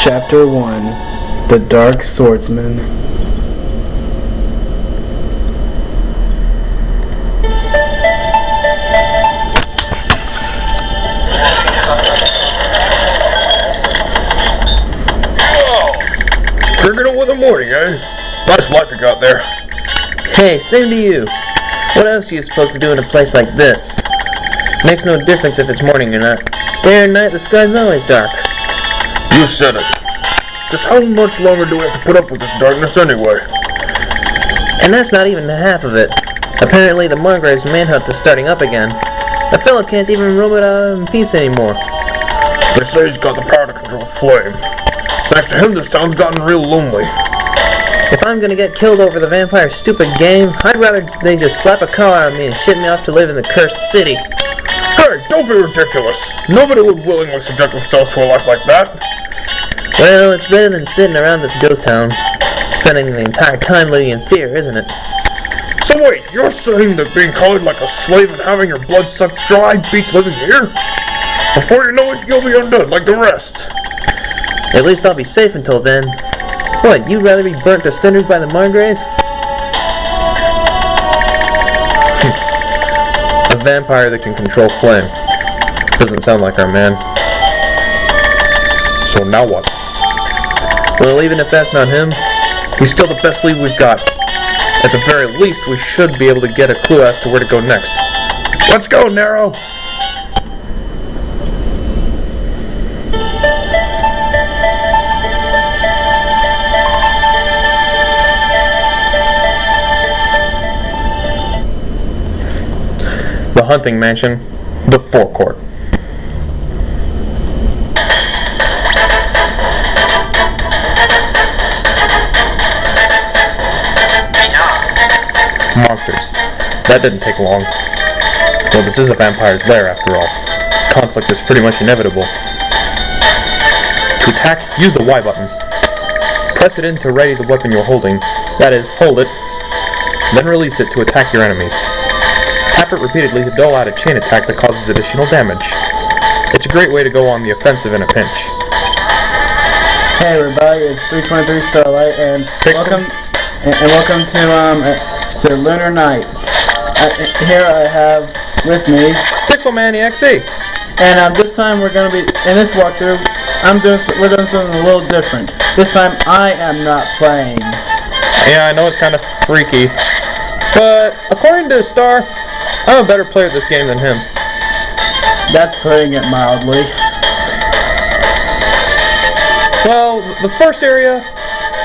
Chapter 1 The Dark Swordsman. Drinking it with the morning, eh? Nice life you got there. Hey, same to you. What else are you supposed to do in a place like this? Makes no difference if it's morning or not. Day or night, the sky's always dark. You said it. Just how much longer do we have to put up with this darkness anyway? And that's not even the half of it. Apparently the Margrave's manhunt is starting up again. The fellow can't even roam it out in peace anymore. They say he's got the power to control flame. Thanks to him, this town's gotten real lonely. If I'm gonna get killed over the vampire's stupid game, I'd rather they just slap a collar on me and ship me off to live in the cursed city. Hey, don't be ridiculous. Nobody would willingly subject themselves to a life like that. Well, it's better than sitting around this ghost town, spending the entire time living in fear, isn't it? So wait, you're saying that being colored like a slave and having your blood sucked dry beats living here? Before you know it, you'll be undone like the rest. At least I'll be safe until then. What, you'd rather be burnt to cinders by the Margrave? A vampire that can control flame. Doesn't sound like our man. So now what? Well, even if that's not him, He's still the best lead we've got. At the very least, we should be able to get a clue as to where to go next. Let's go, Nero! the hunting mansion, the forecourt. Monsters. That didn't take long. Well, this is a vampire's lair after all. Conflict is pretty much inevitable. To attack, use the Y button. Press it in to ready the weapon you're holding. That is, hold it, then release it to attack your enemies. Tap it repeatedly to dole out a chain attack that causes additional damage. It's a great way to go on the offensive in a pinch. Hey everybody, it's 323 Starlight, and welcome to Lunar Nights. Here I have with me Pixel Man EXE. And this time we're gonna be in this walkthrough. We're doing something a little different. This time I am not playing. Yeah, I know it's kind of freaky, but according to Star, I'm a better player at this game than him. That's putting it mildly. Well, the first area,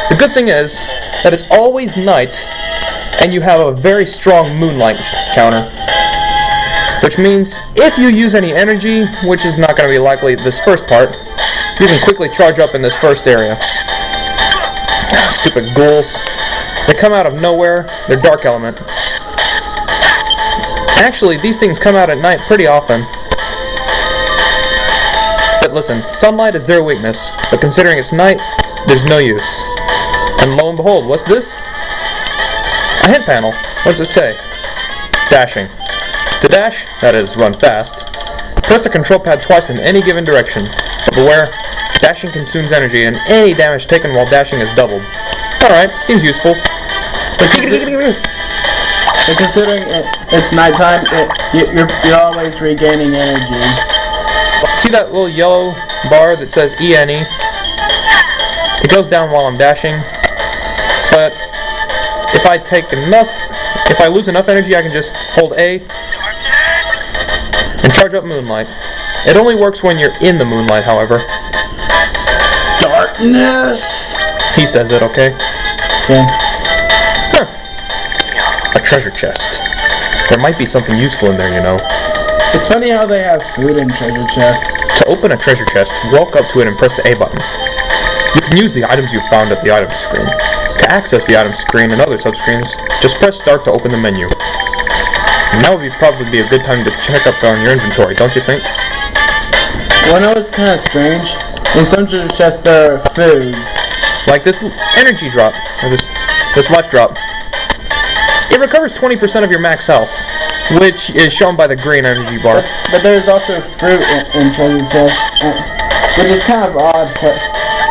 the good thing is that it's always night, and you have a very strong moonlight counter. Which means, if you use any energy, which is not going to be likely this first part, you can quickly charge up in this first area. Stupid ghouls. They come out of nowhere, they're dark element. Actually, these things come out at night pretty often. But listen, sunlight is their weakness, but considering it's night, there's no use. And lo and behold, what's this? A hint panel. What does it say? Dashing. To dash, that is, run fast, press the control pad twice in any given direction. But beware, dashing consumes energy, and any damage taken while dashing is doubled. Alright, seems useful. But considering it's nighttime, you're always regaining energy. See that little yellow bar that says ENE? It goes down while I'm dashing, but if I lose enough energy, I can just hold A and charge up moonlight. It only works when you're in the moonlight, however. Darkness! He says it, okay? Yeah. Huh. A treasure chest. There might be something useful in there, you know. It's funny how they have food in treasure chests. To open a treasure chest, walk up to it and press the A button. You can use the items you found at the item screen. To access the item screen and other subscreens, just press start to open the menu. And now would probably be a good time to check up on your inventory, don't you think? Well, I know it's kind of strange. In some treasure chests there are foods. Like this energy drop, or this life drop. It recovers 20% of your max health, which is shown by the green energy bar. But there's also fruit in treasure chests, which is kind of odd.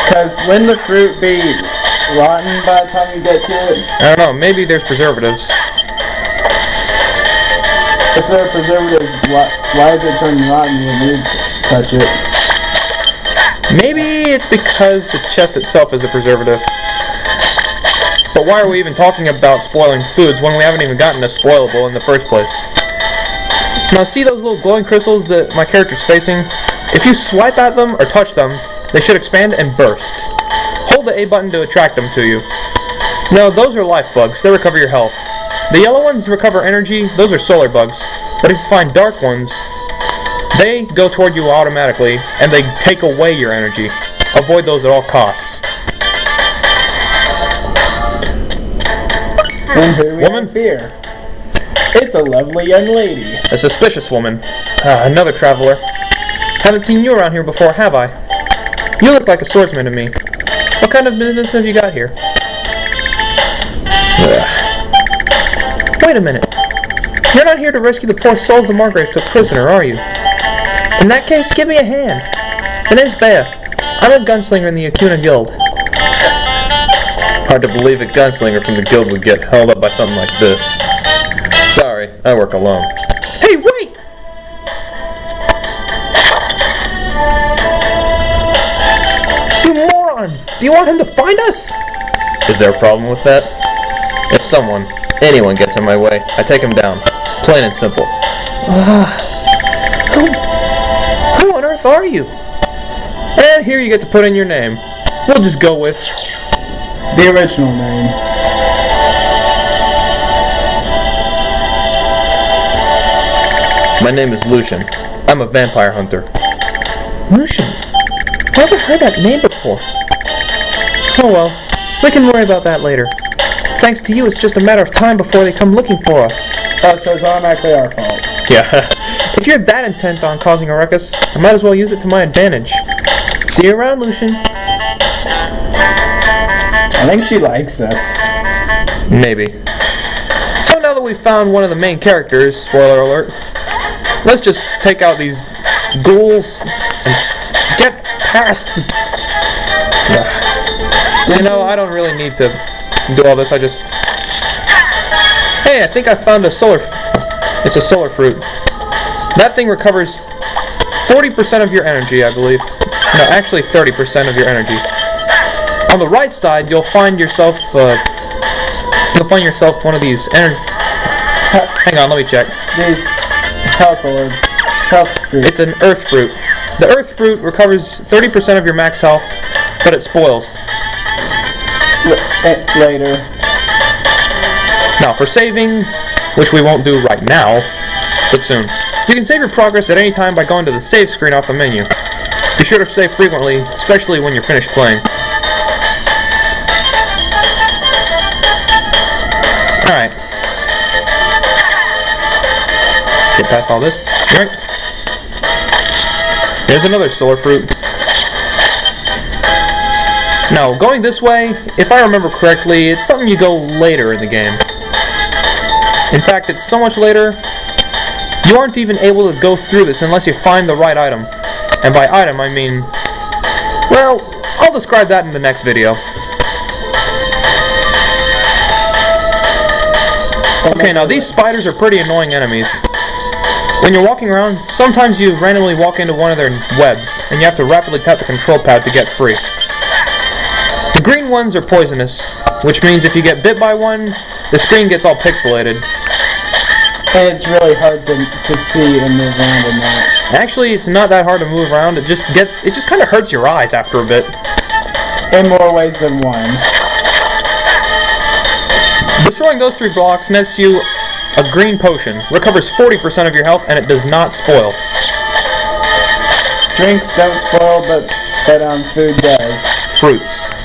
Because wouldn't the fruit be rotten by the time you get to it? I don't know, maybe there's preservatives. If there are preservatives, why is it turning rotten when you touch it? Maybe it's because the chest itself is a preservative. But why are we even talking about spoiling foods when we haven't even gotten to spoilable in the first place? Now see those little glowing crystals that my character's facing? If you swipe at them or touch them, they should expand and burst. Hold the A button to attract them to you. No, those are life bugs. They recover your health. The yellow ones recover energy. Those are solar bugs. But if you find dark ones, they go toward you automatically, and they take away your energy. Avoid those at all costs. And who do we have here? It's a lovely young lady. A suspicious woman. Another traveler. Haven't seen you around here before, have I? You look like a swordsman to me. What kind of business have you got here? Wait a minute. You're not here to rescue the poor souls the Margrave took prisoner, are you? In that case, give me a hand. My name's Bea. I'm a gunslinger in the Acuna Guild. Hard to believe a gunslinger from the guild would get held up by something like this. Sorry, I work alone. Hey, wait! You moron! Do you want him to find us? Is there a problem with that? If anyone gets in my way, I take him down. Plain and simple. Who on earth are you? And here you get to put in your name. We'll just go with the original name. My name is Lucian. I'm a vampire hunter. Lucian? I haven't heard that name before. Oh well, we can worry about that later. Thanks to you, it's just a matter of time before they come looking for us. Oh, so it's automatically our fault. Yeah. If you're that intent on causing a ruckus, I might as well use it to my advantage. See you around, Lucian. I think she likes us. Maybe. So now that we've found one of the main characters, spoiler alert, let's just take out these ghouls and get past. You know, I don't really need to do all this. Hey, I think I found it's a solar fruit. That thing recovers 40% of your energy, I believe. No, actually 30% of your energy. On the right side, you'll find yourself one of these hang on, let me check. These health orbs. Health fruit. It's an earth fruit. The earth fruit recovers 30% of your max health, but it spoils. Later. Now, for saving, which we won't do right now, but soon, you can save your progress at any time by going to the save screen off the menu. Be sure to save frequently, especially when you're finished playing. Alright. Get past all this. Right. There's another solar fruit. Now, going this way, if I remember correctly, it's something you go later in the game. In fact, it's so much later, you aren't even able to go through this unless you find the right item. And by item, I mean... well, I'll describe that in the next video. Okay, now these spiders are pretty annoying enemies. When you're walking around, sometimes you randomly walk into one of their webs, and you have to rapidly tap the control pad to get free. The green ones are poisonous, which means if you get bit by one, the screen gets all pixelated. And it's really hard to see and move around in that. Actually, it's not that hard to move around. It just kind of hurts your eyes after a bit. In more ways than one. Destroying those 3 blocks nets you a green potion, recovers 40% of your health, and it does not spoil. Drinks don't spoil, but food does. Fruits.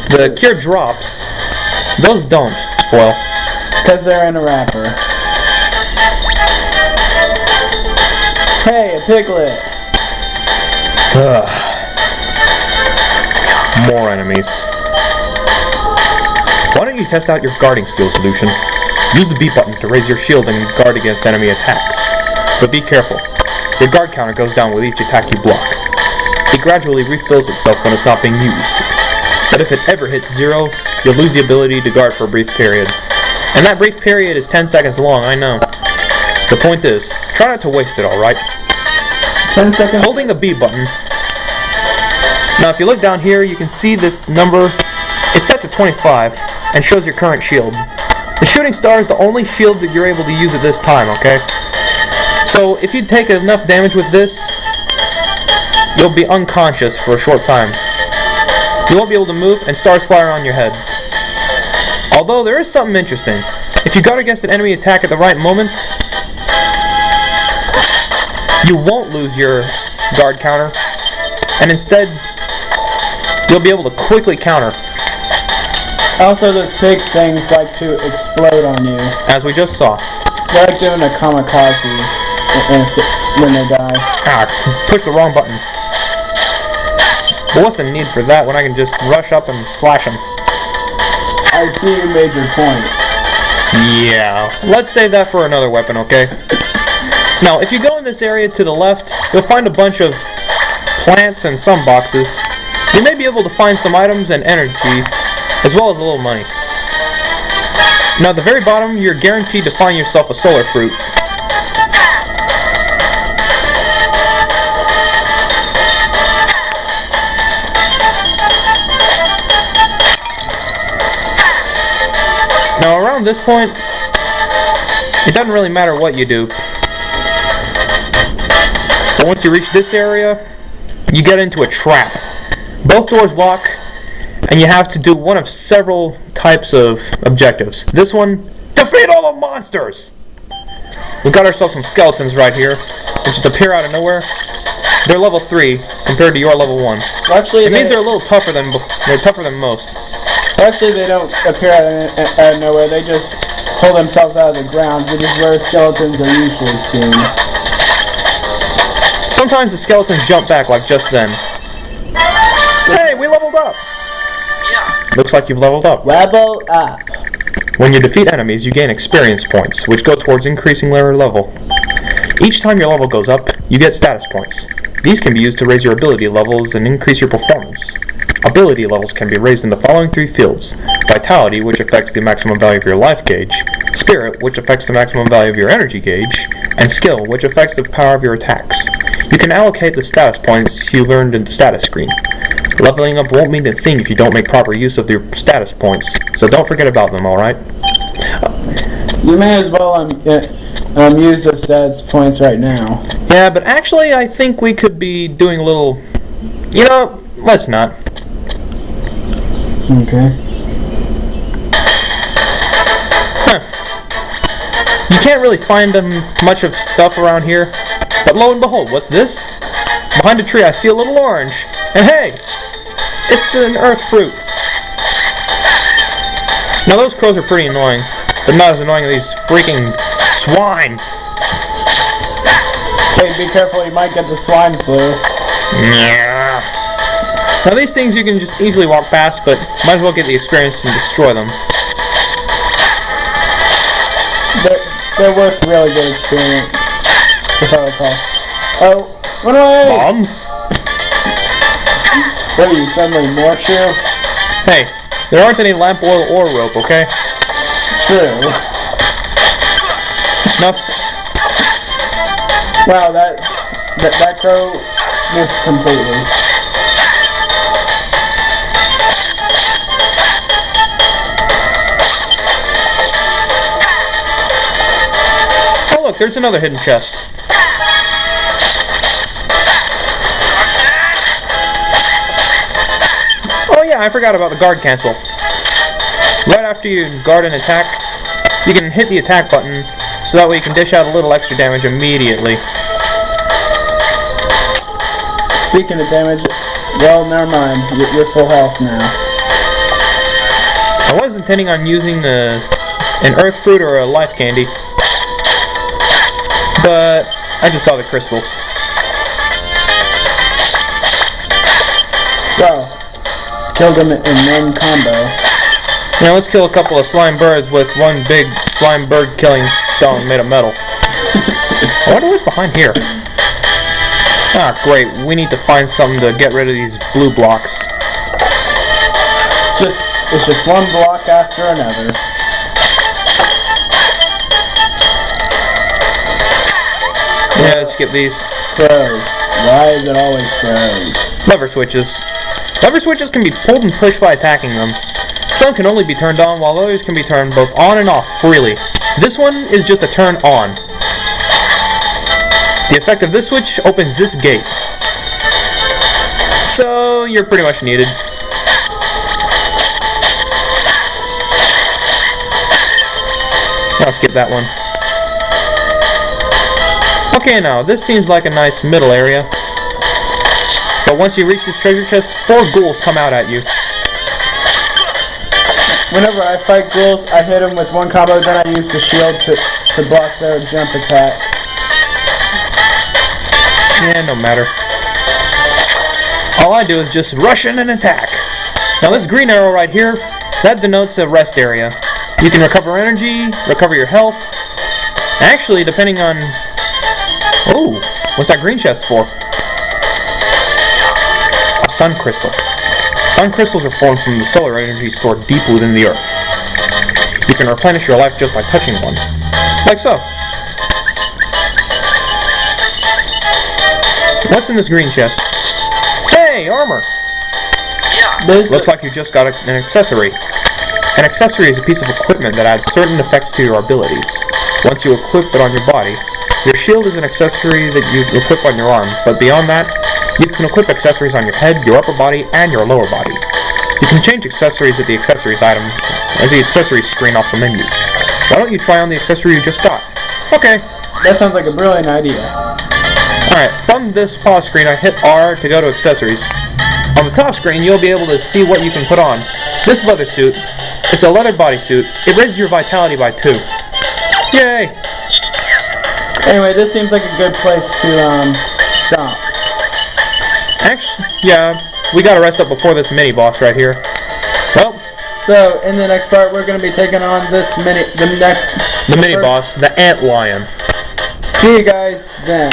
The cure drops. Those don't spoil. Because they're in a wrapper. Hey, a piglet! More enemies. Why don't you test out your guarding skills, Lucian? Use the B button to raise your shield and guard against enemy attacks. But be careful. Your guard counter goes down with each attack you block. It gradually refills itself when it's not being used. But if it ever hits 0, you'll lose the ability to guard for a brief period. And that brief period is 10 seconds long, I know. The point is, try not to waste it, alright? 10 seconds. Holding the B button. Now if you look down here, you can see this number. It's set to 25 and shows your current shield. The shooting star is the only shield that you're able to use at this time, okay? So if you take enough damage with this, you'll be unconscious for a short time. You won't be able to move, and stars fly around your head. Although there is something interesting. If you guard against an enemy attack at the right moment, you won't lose your guard counter, and instead, you'll be able to quickly counter. Also, those pig things like to explode on you. As we just saw. They're like doing a kamikaze when they die. Ah, push the wrong button. But what's the need for that when I can just rush up and slash them? I see you made your point. Yeah. Let's save that for another weapon, okay? Now, if you go in this area to the left, you'll find a bunch of plants and some boxes. You may be able to find some items and energy, as well as a little money. Now, at the very bottom, you're guaranteed to find yourself a solar fruit. Now, around this point, it doesn't really matter what you do. But once you reach this area, you get into a trap. Both doors lock, and you have to do one of several types of objectives. This one, defeat all the monsters! We got ourselves some skeletons right here, that just appear out of nowhere. They're level 3 compared to your level 1. Well, actually, it means they're a little tougher than most. Actually, they don't appear out of nowhere. They just pull themselves out of the ground, which is where skeletons are usually seen. Sometimes the skeletons jump back like just then. Hey, we leveled up! Yeah. Looks like you've leveled up. Level up. When you defeat enemies, you gain experience points, which go towards increasing Lair level. Each time your level goes up, you get status points. These can be used to raise your ability levels and increase your performance. Ability levels can be raised in the following 3 fields: Vitality, which affects the maximum value of your life gauge; Spirit, which affects the maximum value of your energy gauge; and Skill, which affects the power of your attacks. You can allocate the status points you learned in the status screen. Leveling up won't mean a thing if you don't make proper use of your status points, so don't forget about them, alright? You may as well use the status points right now. Yeah, but actually I think we could be doing a little... You know, let's not. Okay. You can't really find much of stuff around here, but lo and behold, what's this? Behind a tree I see a little orange, and hey! It's an earth fruit. Now those crows are pretty annoying, but not as annoying as these freaking swine. Hey, be careful, you might get the swine flu. Yeah. Now these things you can just easily walk past, but might as well get the experience and destroy them. They're worth really good experience, if I recall. Oh, run away! Bombs? What are you, suddenly more true? Hey, there aren't any lamp oil or rope, okay? True. No. Wow, that crow missed completely. Oh look, there's another hidden chest. Oh yeah, I forgot about the guard cancel. Right after you guard an attack, you can hit the attack button, so that way you can dish out a little extra damage immediately. Speaking of damage, well, never mind. You're full health now. I was intending on using an earth fruit or a life candy, but I just saw the crystals. Well, killed him in one combo. Now let's kill a couple of slime birds with one big slime bird killing stone made of metal. I wonder what's behind here. Ah, great. We need to find something to get rid of these blue blocks. It's just one block after another. Yeah, skip these. Crows. Why is it always crows? Lever switches. Lever switches can be pulled and pushed by attacking them. Some can only be turned on, while others can be turned both on and off freely. This one is just a turn on. The effect of this switch opens this gate. So, you're pretty much needed. I'll skip that one. Okay, now, this seems like a nice middle area. But once you reach this treasure chest, 4 ghouls come out at you. Whenever I fight ghouls, I hit them with one combo, then I use the shield to block their jump attack. Yeah, no matter. All I do is just rush in and attack. Now this green arrow right here, that denotes a rest area. You can recover energy, recover your health. Actually, depending on... Oh, what's that green chest for? A sun crystal. Sun crystals are formed from the solar energy stored deep within the earth. You can replenish your life just by touching one. Like so. What's in this green chest? Hey, armor! Looks like you just got an accessory. An accessory is a piece of equipment that adds certain effects to your abilities. Once you equip it on your body, your shield is an accessory that you equip on your arm, but beyond that, you can equip accessories on your head, your upper body, and your lower body. You can change accessories at the accessories screen off the menu. Why don't you try on the accessory you just got? Okay. That sounds like a brilliant idea. Alright, from this pause screen, I hit R to go to accessories. On the top screen, you'll be able to see what you can put on. This leather suit, it's a leather bodysuit. It raises your vitality by 2. Yay! Anyway, this seems like a good place to stop. Actually, yeah, we gotta rest up before this mini boss right here. Well, so in the next part, we're gonna be taking on the mini boss, the ant lion. See you guys then.